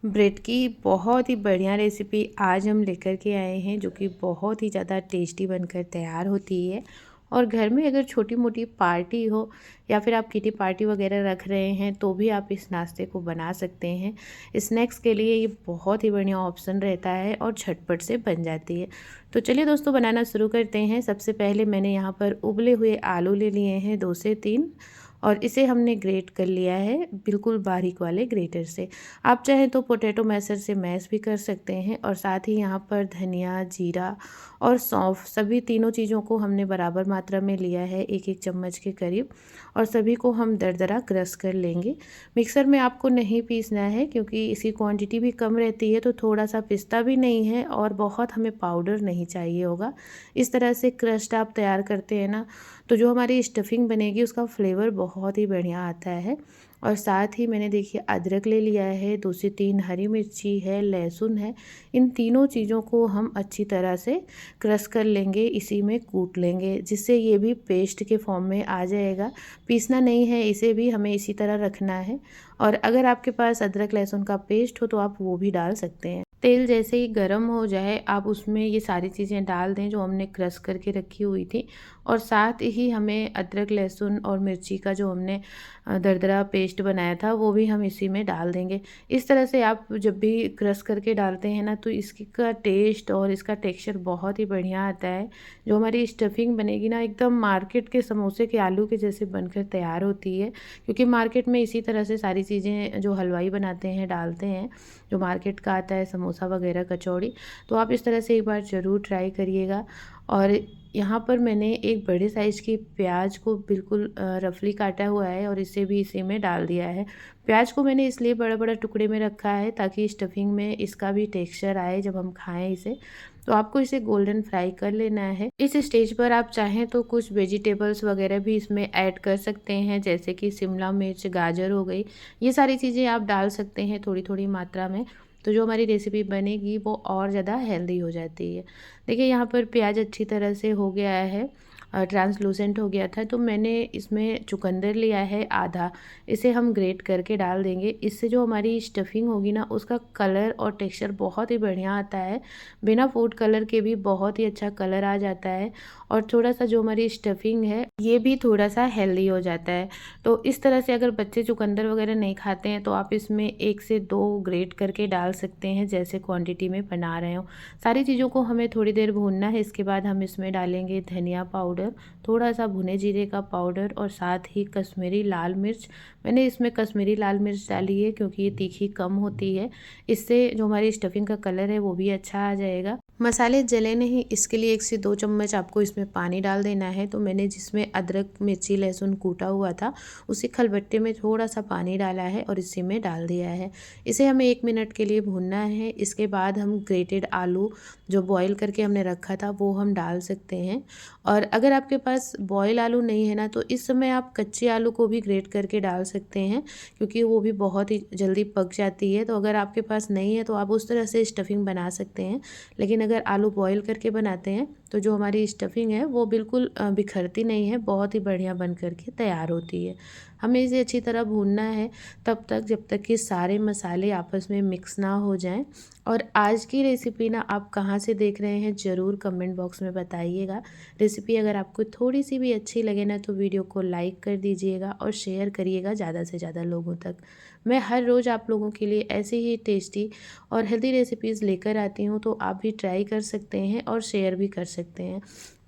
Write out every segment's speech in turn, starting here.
Bread की बहुत ही बढ़िया रेसिपी आज हम लेकर के आए हैं, जो कि बहुत ही ज़्यादा टेस्टी बनकर तैयार होती है। और घर में अगर छोटी मोटी पार्टी हो या फिर आप किटी पार्टी वगैरह रख रहे हैं तो भी आप इस नाश्ते को बना सकते हैं। स्नैक्स के लिए ये बहुत ही बढ़िया ऑप्शन रहता है और झटपट से बन जाती है। तो चलिए दोस्तों, बनाना शुरू करते हैं। सबसे पहले मैंने यहाँ पर उबले हुए आलू ले लिए हैं 2 से 3, और इसे हमने ग्रेट कर लिया है बिल्कुल बारीक वाले ग्रेटर से। आप चाहें तो पोटैटो मैशर से मैश भी कर सकते हैं। और साथ ही यहाँ पर धनिया, जीरा और सौंफ, सभी तीनों चीज़ों को हमने बराबर मात्रा में लिया है, एक एक चम्मच के करीब। और सभी को हम दरदरा क्रश कर लेंगे। मिक्सर में आपको नहीं पीसना है, क्योंकि इसकी क्वांटिटी भी कम रहती है, तो थोड़ा सा पिसता भी नहीं है और बहुत हमें पाउडर नहीं चाहिए होगा। इस तरह से क्रस्ट आप तैयार करते हैं ना, तो जो हमारी स्टफिंग बनेगी उसका फ्लेवर बहुत ही बढ़िया आता है। और साथ ही मैंने देखिए अदरक ले लिया है, 2 से 3 हरी मिर्ची है, लहसुन है। इन तीनों चीज़ों को हम अच्छी तरह से क्रश कर लेंगे, इसी में कूट लेंगे, जिससे ये भी पेस्ट के फॉर्म में आ जाएगा। पीसना नहीं है, इसे भी हमें इसी तरह रखना है। और अगर आपके पास अदरक लहसुन का पेस्ट हो तो आप वो भी डाल सकते हैं। तेल जैसे ही गर्म हो जाए, आप उसमें ये सारी चीज़ें डाल दें जो हमने क्रश करके रखी हुई थी। और साथ ही हमें अदरक लहसुन और मिर्ची का जो हमने दरदरा पेस्ट बनाया था वो भी हम इसी में डाल देंगे। इस तरह से आप जब भी क्रश करके डालते हैं ना, तो इसका टेस्ट और इसका टेक्सचर बहुत ही बढ़िया आता है। जो हमारी स्टफिंग बनेगी ना, एकदम मार्केट के समोसे के आलू के जैसे बनकर तैयार होती है। क्योंकि मार्केट में इसी तरह से सारी चीज़ें जो हलवाई बनाते हैं डालते हैं, जो मार्केट का आता है समोसा वगैरह, कचौड़ी। तो आप इस तरह से एक बार ज़रूर ट्राई करिएगा। और यहाँ पर मैंने एक बड़े साइज़ की प्याज को बिल्कुल रफली काटा हुआ है और इसे भी इसी में डाल दिया है। प्याज को मैंने इसलिए बड़ा बड़ा टुकड़े में रखा है ताकि स्टफिंग में इसका भी टेक्सचर आए जब हम खाएं इसे। तो आपको इसे गोल्डन फ्राई कर लेना है। इस स्टेज पर आप चाहें तो कुछ वेजिटेबल्स वगैरह भी इसमें ऐड कर सकते हैं, जैसे कि शिमला मिर्च, गाजर हो गई। ये सारी चीज़ें आप डाल सकते हैं थोड़ी थोड़ी मात्रा में। तो जो हमारी रेसिपी बनेगी वो और ज़्यादा हेल्दी हो जाती है। देखिए यहाँ पर प्याज अच्छी तरह से हो गया है, ट्रांसलूसेंट हो गया था। तो मैंने इसमें चुकंदर लिया है आधा, इसे हम ग्रेट करके डाल देंगे। इससे जो हमारी स्टफिंग होगी ना, उसका कलर और टेक्सचर बहुत ही बढ़िया आता है। बिना फूड कलर के भी बहुत ही अच्छा कलर आ जाता है। और थोड़ा सा जो हमारी स्टफिंग है ये भी थोड़ा सा हेल्दी हो जाता है। तो इस तरह से अगर बच्चे चुकंदर वगैरह नहीं खाते हैं तो आप इसमें 1 से 2 ग्रेट करके डाल सकते हैं, जैसे क्वांटिटी में बना रहे हो। सारी चीज़ों को हमें थोड़ी देर भूनना है। इसके बाद हम इसमें डालेंगे धनिया पाउडर, थोड़ा सा भुने जीरे का पाउडर और साथ ही कश्मीरी लाल मिर्च। मैंने इसमें कश्मीरी लाल मिर्च डाली है क्योंकि ये तीखी कम होती है। इससे जो हमारी स्टफिंग का कलर है वो भी अच्छा आ जाएगा। मसाले जले नहीं, इसके लिए 1 से 2 चम्मच आपको इसमें पानी डाल देना है। तो मैंने जिसमें अदरक, मिर्ची, लहसुन कूटा हुआ था, उसी खलबट्टे में थोड़ा सा पानी डाला है और इसी में डाल दिया है। इसे हमें 1 मिनट के लिए भूनना है। इसके बाद हम ग्रेटेड आलू जो बॉईल करके हमने रखा था वो हम डाल सकते हैं। और अगर आपके पास बॉयल आलू नहीं है ना, तो इस समय आप कच्चे आलू को भी ग्रेट करके डाल सकते हैं, क्योंकि वो भी बहुत ही जल्दी पक जाती है। तो अगर आपके पास नहीं है तो आप उस तरह से स्टफिंग बना सकते हैं। लेकिन अगर आलू बॉईल करके बनाते हैं तो जो हमारी स्टफिंग है वो बिल्कुल बिखरती नहीं है, बहुत ही बढ़िया बन करके तैयार होती है। हमें इसे अच्छी तरह भूनना है तब तक जब तक कि सारे मसाले आपस में मिक्स ना हो जाएं। और आज की रेसिपी ना आप कहाँ से देख रहे हैं ज़रूर कमेंट बॉक्स में बताइएगा। रेसिपी अगर आपको थोड़ी सी भी अच्छी लगे ना, तो वीडियो को लाइक कर दीजिएगा और शेयर करिएगा ज़्यादा से ज़्यादा लोगों तक। मैं हर रोज़ आप लोगों के लिए ऐसी ही टेस्टी और हेल्दी रेसिपीज़ लेकर आती हूँ, तो आप भी ट्राई कर सकते हैं और शेयर भी कर सकते हैं।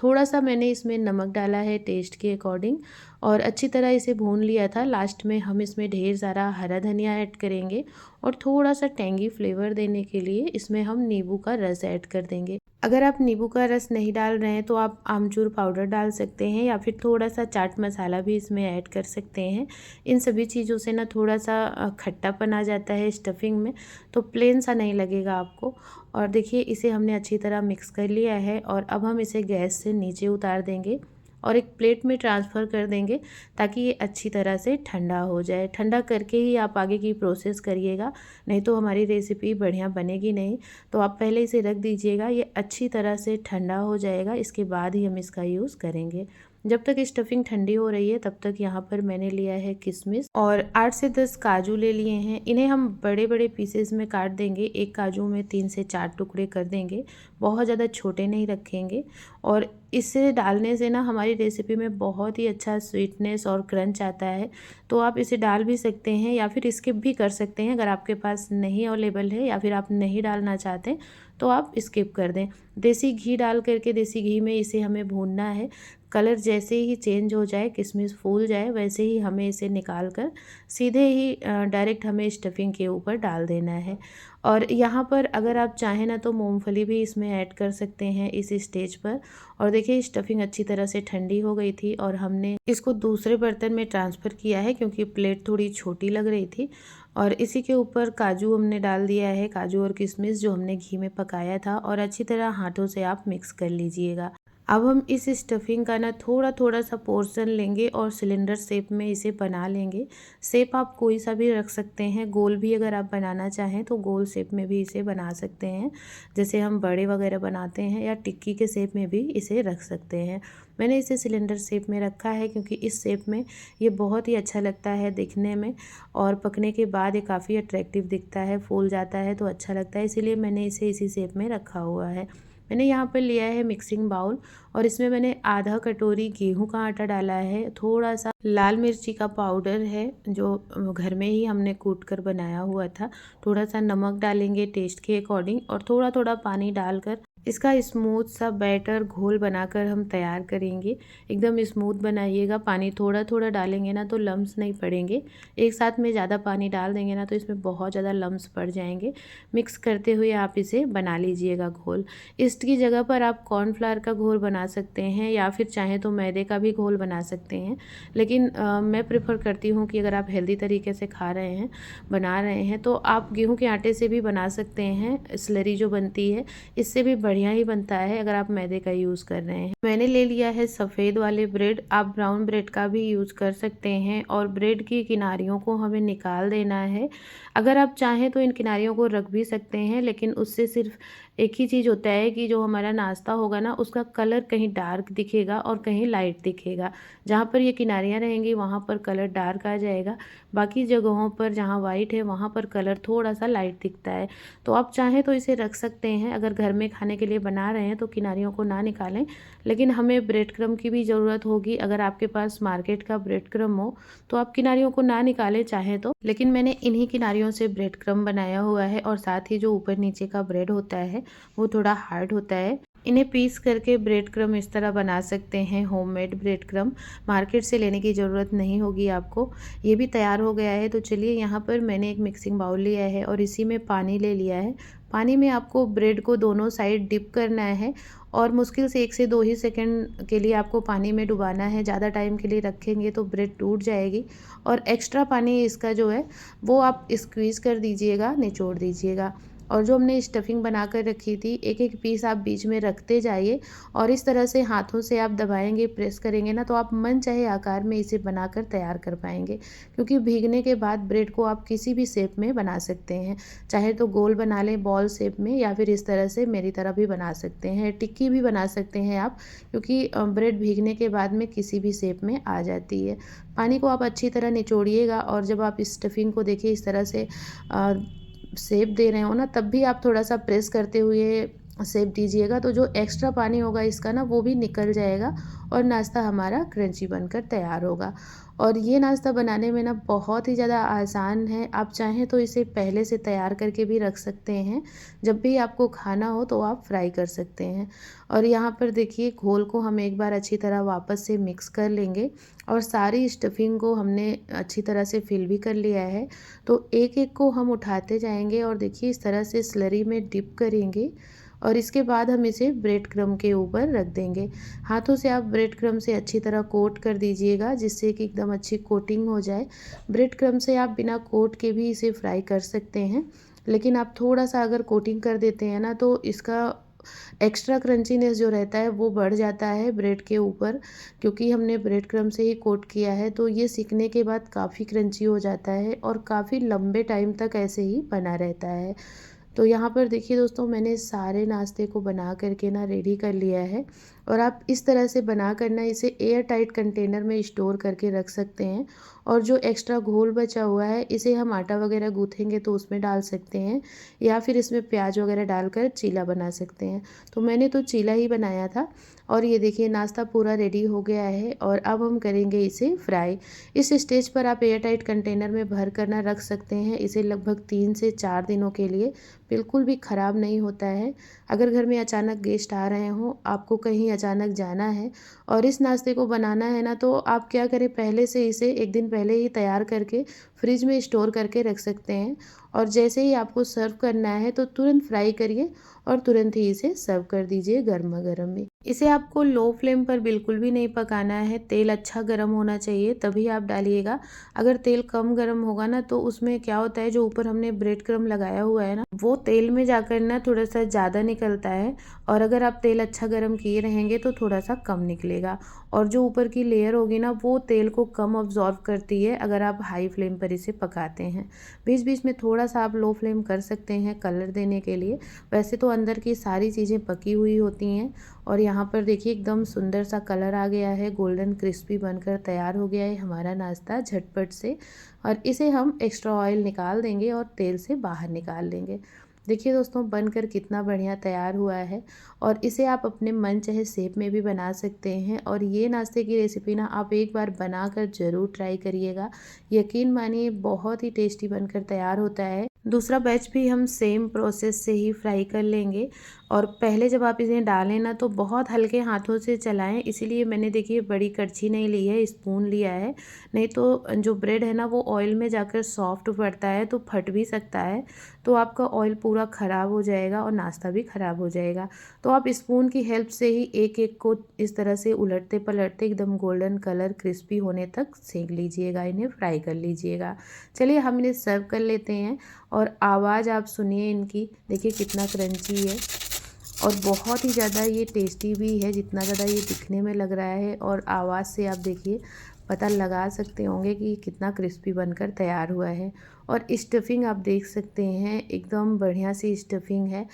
थोड़ा सा मैंने इसमें नमक डाला है टेस्ट के अकॉर्डिंग और अच्छी तरह इसे भून लिया था। लास्ट में हम इसमें ढेर सारा हरा धनिया ऐड करेंगे और थोड़ा सा टेंगी फ्लेवर देने के लिए इसमें हम नींबू का रस ऐड कर देंगे। अगर आप नींबू का रस नहीं डाल रहे हैं तो आप आमचूर पाउडर डाल सकते हैं या फिर थोड़ा सा चाट मसाला भी इसमें ऐड कर सकते हैं। इन सभी चीज़ों से ना थोड़ा सा खट्टापन आ जाता है स्टफिंग में, तो प्लेन सा नहीं लगेगा आपको। और देखिए इसे हमने अच्छी तरह मिक्स कर लिया है और अब हम इसे गैस से नीचे उतार देंगे और एक प्लेट में ट्रांसफ़र कर देंगे, ताकि ये अच्छी तरह से ठंडा हो जाए। ठंडा करके ही आप आगे की प्रोसेस करिएगा, नहीं तो हमारी रेसिपी बढ़िया बनेगी नहीं। तो आप पहले इसे रख दीजिएगा, ये अच्छी तरह से ठंडा हो जाएगा, इसके बाद ही हम इसका यूज़ करेंगे। जब तक स्टफिंग ठंडी हो रही है तब तक यहाँ पर मैंने लिया है किशमिश और 8 से 10 काजू ले लिए हैं। इन्हें हम बड़े बड़े पीसेस में काट देंगे। एक काजू में 3 से 4 टुकड़े कर देंगे, बहुत ज़्यादा छोटे नहीं रखेंगे। और इसे डालने से ना हमारी रेसिपी में बहुत ही अच्छा स्वीटनेस और क्रंच आता है। तो आप इसे डाल भी सकते हैं या फिर स्किप भी कर सकते हैं। अगर आपके पास नहीं अवेलेबल है या फिर आप नहीं डालना चाहते तो आप स्किप कर दें। देसी घी डाल करके देसी घी में इसे हमें भूनना है। कलर जैसे ही चेंज हो जाए, किशमिश फूल जाए, वैसे ही हमें इसे निकाल कर सीधे ही डायरेक्ट हमें स्टफिंग के ऊपर डाल देना है। और यहाँ पर अगर आप चाहें ना तो मूंगफली भी इसमें ऐड कर सकते हैं इस स्टेज पर। और देखिए स्टफिंग अच्छी तरह से ठंडी हो गई थी और हमने इसको दूसरे बर्तन में ट्रांसफ़र किया है क्योंकि प्लेट थोड़ी छोटी लग रही थी। और इसी के ऊपर काजू हमने डाल दिया है, काजू और किशमिश जो हमने घी में पकाया था, और अच्छी तरह हाथों से आप मिक्स कर लीजिएगा। अब हम इस स्टफिंग का ना थोड़ा थोड़ा सा पोर्शन लेंगे और सिलेंडर शेप में इसे बना लेंगे। शेप आप कोई सा भी रख सकते हैं, गोल भी अगर आप बनाना चाहें तो गोल शेप में भी इसे बना सकते हैं, जैसे हम बड़े वगैरह बनाते हैं, या टिक्की के शेप में भी इसे रख सकते हैं। मैंने इसे सिलेंडर शेप में रखा है क्योंकि इस शेप में ये बहुत ही अच्छा लगता है दिखने में, और पकने के बाद ये काफ़ी अट्रैक्टिव दिखता है, फूल जाता है तो अच्छा लगता है, इसीलिए मैंने इसे इसी शेप में रखा हुआ है। मैंने यहाँ पर लिया है मिक्सिंग बाउल और इसमें मैंने आधा कटोरी गेहूं का आटा डाला है, थोड़ा सा लाल मिर्ची का पाउडर है जो घर में ही हमने कूट कर बनाया हुआ था, थोड़ा सा नमक डालेंगे टेस्ट के अकॉर्डिंग, और थोड़ा थोड़ा पानी डालकर इसका स्मूथ सा बैटर घोल बनाकर हम तैयार करेंगे। एकदम स्मूथ बनाइएगा, पानी थोड़ा थोड़ा डालेंगे ना तो लम्स नहीं पड़ेंगे। एक साथ में ज़्यादा पानी डाल देंगे ना तो इसमें बहुत ज़्यादा लम्स पड़ जाएंगे। मिक्स करते हुए आप इसे बना लीजिएगा घोल। इसकी जगह पर आप कॉर्नफ्लावर का घोल बना सकते हैं या फिर चाहें तो मैदे का भी घोल बना सकते हैं, लेकिन मैं प्रेफर करती हूँ कि अगर आप हेल्दी तरीके से खा रहे हैं, बना रहे हैं, तो आप गेहूँ के आटे से भी बना सकते हैं। स्लरी जो बनती है इससे भी बढ़िया ही बनता है अगर आप मैदे का यूज़ कर रहे हैं। मैंने ले लिया है सफ़ेद वाले ब्रेड, आप ब्राउन ब्रेड का भी यूज़ कर सकते हैं, और ब्रेड की किनारियों को हमें निकाल देना है। अगर आप चाहें तो इन किनारियों को रख भी सकते हैं, लेकिन उससे सिर्फ एक ही चीज़ होता है कि जो हमारा नाश्ता होगा ना उसका कलर कहीं डार्क दिखेगा और कहीं लाइट दिखेगा। जहाँ पर ये किनारियाँ रहेंगी वहाँ पर कलर डार्क आ जाएगा, बाकी जगहों पर जहाँ वाइट है वहाँ पर कलर थोड़ा सा लाइट दिखता है। तो आप चाहें तो इसे रख सकते हैं। अगर घर में खाने के लिए बना रहे हैं तो किनारियों को ना निकालें, लेकिन हमें ब्रेड क्रम्ब की भी ज़रूरत होगी। अगर आपके पास मार्केट का ब्रेड क्रम्ब हो तो आप किनारियों को ना निकालें चाहें तो, लेकिन मैंने इन्हीं किनारियों से ब्रेड क्रम्ब बनाया हुआ है। और साथ ही जो ऊपर नीचे का ब्रेड होता है वो थोड़ा हार्ड होता है। इन्हें पीस करके ब्रेड क्रम्ब इस तरह बना सकते हैं, होममेड ब्रेड क्रम्ब, मार्केट से लेने की ज़रूरत नहीं होगी आपको। ये भी तैयार हो गया है। तो चलिए यहाँ पर मैंने एक मिक्सिंग बाउल लिया है और इसी में पानी ले लिया है। पानी में आपको ब्रेड को दोनों साइड डिप करना है और मुश्किल से 1 से 2 ही सेकंड के लिए आपको पानी में डुबाना है। ज़्यादा टाइम के लिए रखेंगे तो ब्रेड टूट जाएगी, और एक्स्ट्रा पानी इसका जो है वो आप स्क्वीज़ कर दीजिएगा, निचोड़ दीजिएगा। और जो हमने स्टफिंग बना कर रखी थी, एक एक पीस आप बीच में रखते जाइए और इस तरह से हाथों से आप दबाएंगे, प्रेस करेंगे ना तो आप मन चाहे आकार में इसे बनाकर तैयार कर पाएंगे। क्योंकि भीगने के बाद ब्रेड को आप किसी भी शेप में बना सकते हैं, चाहे तो गोल बना लें बॉल शेप में, या फिर इस तरह से मेरी तरह भी बना सकते हैं, टिक्की भी बना सकते हैं आप, क्योंकि ब्रेड भीगने के बाद में किसी भी शेप में आ जाती है। पानी को आप अच्छी तरह निचोड़िएगा, और जब आप इस स्टफिंग को देखिए इस तरह से शेप दे रहे हो ना, तब भी आप थोड़ा सा प्रेस करते हुए शेप दीजिएगा, तो जो एक्स्ट्रा पानी होगा इसका ना वो भी निकल जाएगा और नाश्ता हमारा क्रंची बनकर तैयार होगा। और ये नाश्ता बनाने में ना बहुत ही ज़्यादा आसान है। आप चाहें तो इसे पहले से तैयार करके भी रख सकते हैं, जब भी आपको खाना हो तो आप फ्राई कर सकते हैं। और यहाँ पर देखिए घोल को हम एक बार अच्छी तरह वापस से मिक्स कर लेंगे, और सारी स्टफिंग को हमने अच्छी तरह से फिल भी कर लिया है। तो एक एक को हम उठाते जाएंगे और देखिए इस तरह से स्लरी में डिप करेंगे, और इसके बाद हम इसे ब्रेड क्रम्ब के ऊपर रख देंगे। हाथों से आप ब्रेड क्रम्ब से अच्छी तरह कोट कर दीजिएगा, जिससे कि एकदम अच्छी कोटिंग हो जाए। ब्रेड क्रम्ब से आप बिना कोट के भी इसे फ्राई कर सकते हैं, लेकिन आप थोड़ा सा अगर कोटिंग कर देते हैं ना तो इसका एक्स्ट्रा क्रंचीनेस जो रहता है वो बढ़ जाता है ब्रेड के ऊपर। क्योंकि हमने ब्रेड क्रम्ब से ही कोट किया है तो ये सीखने के बाद काफ़ी क्रंची हो जाता है और काफ़ी लंबे टाइम तक ऐसे ही बना रहता है। तो यहाँ पर देखिए दोस्तों, मैंने सारे नाश्ते को बना करके ना रेडी कर लिया है। और आप इस तरह से बना कर ना इसे एयर टाइट कंटेनर में स्टोर करके रख सकते हैं। और जो एक्स्ट्रा घोल बचा हुआ है इसे हम आटा वगैरह गूँथेंगे तो उसमें डाल सकते हैं, या फिर इसमें प्याज वगैरह डालकर चीला बना सकते हैं। तो मैंने तो चीला ही बनाया था। और ये देखिए नाश्ता पूरा रेडी हो गया है और अब हम करेंगे इसे फ्राई। इस स्टेज पर आप एयर टाइट कंटेनर में भर कर ना रख सकते हैं। इसे लगभग 3 से 4 दिनों के लिए बिल्कुल भी ख़राब नहीं होता है। अगर घर में अचानक गेस्ट आ रहे हों, आपको कहीं अचानक जाना है और इस नाश्ते को बनाना है ना, तो आप क्या करें, पहले से इसे 1 दिन पहले ही तैयार करके फ्रिज में स्टोर करके रख सकते हैं। और जैसे ही आपको सर्व करना है तो तुरंत फ्राई करिए और तुरंत ही इसे सर्व कर दीजिए गर्मा-गर्म में। इसे आपको लो फ्लेम पर बिल्कुल भी नहीं पकाना है, तेल अच्छा गर्म होना चाहिए तभी आप डालिएगा। अगर तेल कम गर्म होगा ना तो उसमें क्या होता है, जो ऊपर हमने ब्रेड क्रम्ब लगाया हुआ है ना, वो तेल में जाकर ना थोड़ा सा ज़्यादा निकलता है। और अगर आप तेल अच्छा गर्म किए रहेंगे तो थोड़ा सा कम निकलेगा। और जो ऊपर की लेयर होगी ना, वो तेल को कम ऑब्जॉर्व करती है अगर आप हाई फ्लेम पर इसे पकाते हैं। बीच बीच में थोड़ा सा आप लो फ्लेम कर सकते हैं कलर देने के लिए। वैसे तो अंदर की सारी चीज़ें पकी हुई होती हैं। और यहाँ पर देखिए एकदम सुंदर सा कलर आ गया है, गोल्डन क्रिस्पी बनकर तैयार हो गया है हमारा नाश्ता झटपट से। और इसे हम एक्स्ट्रा ऑयल निकाल देंगे और तेल से बाहर निकाल लेंगे। देखिए दोस्तों, बनकर कितना बढ़िया तैयार हुआ है। और इसे आप अपने मन चाहे शेप में भी बना सकते हैं। और ये नाश्ते की रेसिपी ना आप एक बार बनाकर ज़रूर ट्राई करिएगा। यकीन मानिए बहुत ही टेस्टी बनकर तैयार होता है। दूसरा बैच भी हम सेम प्रोसेस से ही फ्राई कर लेंगे। और पहले जब आप इन्हें डालें ना तो बहुत हल्के हाथों से चलाएं, इसीलिए मैंने देखिए बड़ी कड़छी नहीं ली है, स्पून लिया है। नहीं तो जो ब्रेड है ना वो ऑयल में जाकर सॉफ्ट पड़ता है तो फट भी सकता है। तो आपका ऑयल पूरा ख़राब हो जाएगा और नाश्ता भी ख़राब हो जाएगा। तो आप स्पून की हेल्प से ही एक एक को इस तरह से उलटते पलटते एकदम गोल्डन कलर क्रिस्पी होने तक सेंक लीजिएगा, इन्हें फ्राई कर लीजिएगा। चलिए हम इन्हें सर्व कर लेते हैं। और आवाज़ आप सुनिए इनकी, देखिए कितना क्रंची है और बहुत ही ज़्यादा ये टेस्टी भी है, जितना ज़्यादा ये दिखने में लग रहा है। और आवाज़ से आप देखिए पता लगा सकते होंगे कि कितना क्रिस्पी बनकर तैयार हुआ है। और स्टफिंग आप देख सकते हैं, एकदम बढ़िया सी स्टफिंग है।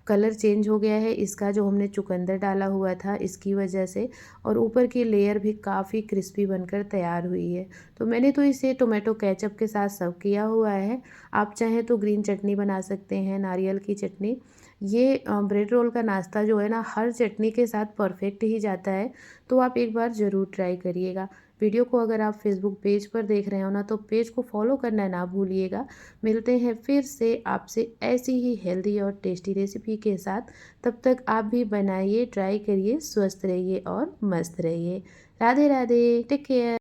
कलर चेंज हो गया है इसका, जो हमने चुकंदर डाला हुआ था इसकी वजह से। और ऊपर की लेयर भी काफ़ी क्रिस्पी बनकर तैयार हुई है। तो मैंने तो इसे टोमेटो केचप के साथ सर्व किया हुआ है। आप चाहें तो ग्रीन चटनी बना सकते हैं, नारियल की चटनी। ये ब्रेड रोल का नाश्ता जो है ना, हर चटनी के साथ परफेक्ट ही जाता है। तो आप एक बार ज़रूर ट्राई करिएगा। वीडियो को अगर आप फेसबुक पेज पर देख रहे हो ना, तो पेज को फॉलो करना ना भूलिएगा। मिलते हैं फिर से आपसे ऐसी ही हेल्दी और टेस्टी रेसिपी के साथ। तब तक आप भी बनाइए, ट्राई करिए, स्वस्थ रहिए और मस्त रहिए। Radhe Radhe, take care.